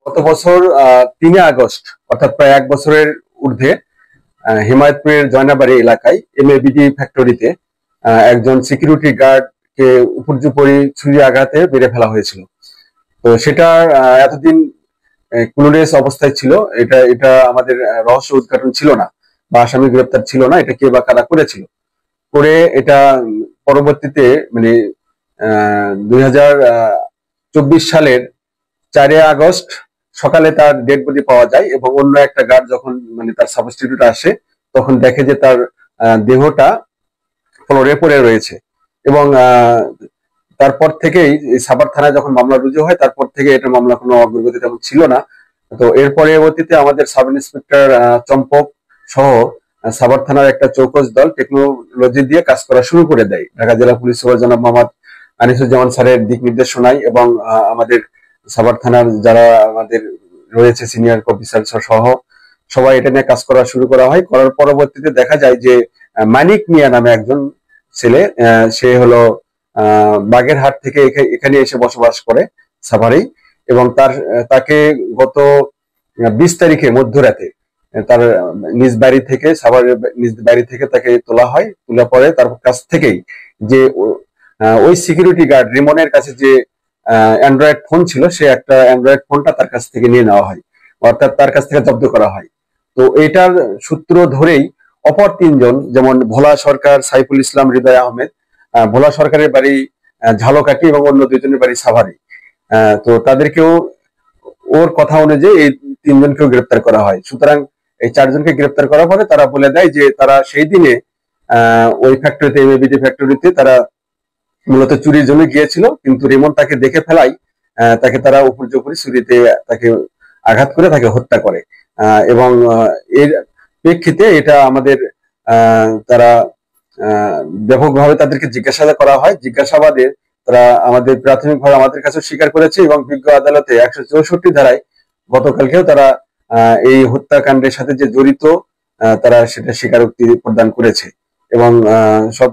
গত বছর 3 আগস্ট অর্থাৎ প্রায় 1 বছরের ঊর্ধ্বে হিমায়তপুরের জয়নাবাড়ি এলাকায় এমএবিডি ফ্যাক্টরিতে একজন সিকিউরিটি গার্ডকে উপর্যুপরি ছুরি আঘাতে মেরে ফেলা হয়েছিল। তো সেটা এতদিন ক্লুলেস অবস্থায় ছিল। এটা এটা আমাদের রহস্য উদ্ঘাটন ছিল না বা আসামি গ্রেপ্তার ছিল না। এটা কে বা কারা করেছিল, করে এটা পরবর্তীতে মানে 2024 সালের 4 আগস্ট সকালে তার ডেড বডি পাওয়া যায় এবং অন্য একটা গার্ড যখন মানে তার সাবস্টিটিউট আসে তখন দেখে যে তার দেহটা ফ্লোরে পড়ে রয়েছে। এবং তারপর থেকেই সাভার থানায় যখন মামলা রুজু হয় তারপর থেকে এটা মামলা কোনো অগ্রগতি তেমন ছিল না। তো এর পরবর্তীতে আমাদের সাব ইন্সপেক্টর চম্পক সহ সাভার থানার একটা চৌকস দল টেকনোলজি দিয়ে কাজ করা শুরু করে দেয়। ঢাকা জেলা পুলিশ সুপার জনাব মোহাম্মদ আনিসুজ্জামান স্যারের দিক নির্দেশনায় এবং আমাদের সাভার থানার যারা আমাদের রয়েছে সিনিয়র অফিসার সহ সবাই এটা নিয়ে কাজ করা শুরু করা হয়। করার পরবর্তীতে দেখা যায় যে মানিক মিয়া নামে একজন ছেলে, সে হলো বাগেরহাট থেকে এখানে এসে বসবাস করে সাভারেই, এবং তাকে গত 20 তারিখে মধ্যরাতে তার নিজ বাড়ি থেকে সাভারের নিজ বাড়ি থেকে তাকে তোলা হয়। তোলা পরে তার কাছ থেকেই যে ওই সিকিউরিটি গার্ড রিমনের কাছে যে অ্যান্ড্রয়েড ফোন ছিল, সে একটা অ্যান্ড্রয়েড ফোনটা তার কাছ থেকে নিয়ে নেওয়া হয়, অর্থাৎ তার কাছ থেকে জব্দ করা হয়। তো এটার সূত্র ধরেই অপর 3জন, যেমন ভোলা সরকার, সাইফুল ইসলাম, হৃদয় আহমেদ, ভোলা সরকারের বাড়ি ঝালকাঠি এবং অন্য 2জনের বাড়ি সাভারে, তো তাদেরকেও ওর কথা অনুযায়ী এই 3জনকেও গ্রেপ্তার করা হয়। সুতরাং এই 4জনকে গ্রেপ্তার করার পরে তারা বলে দেয় যে তারা সেই দিনে ওই ফ্যাক্টরিতে, এমএবিডি ফ্যাক্টরিতে তারা মূলত চুরির জন্য গিয়েছিল, কিন্তু রিমন তাকে দেখে ফেলাই তাকে তারা উপর্যুপরি ছুরিতে তাকে আঘাত করে তাকে হত্যা করে। এবং এর প্রেক্ষিতে এটা আমাদের তারা ব্যাপকভাবে তাদেরকে জিজ্ঞাসাবাদ করা হয়। জিজ্ঞাসাবাদে তারা আমাদের প্রাথমিকভাবে আমাদের কাছে স্বীকার করেছে এবং বিজ্ঞ আদালতে 164 ধারায় গতকালকেও তারা এই হত্যাকাণ্ডের সাথে যে জড়িত তারা সেটা স্বীকারোক্তি প্রদান করেছে। এবং সব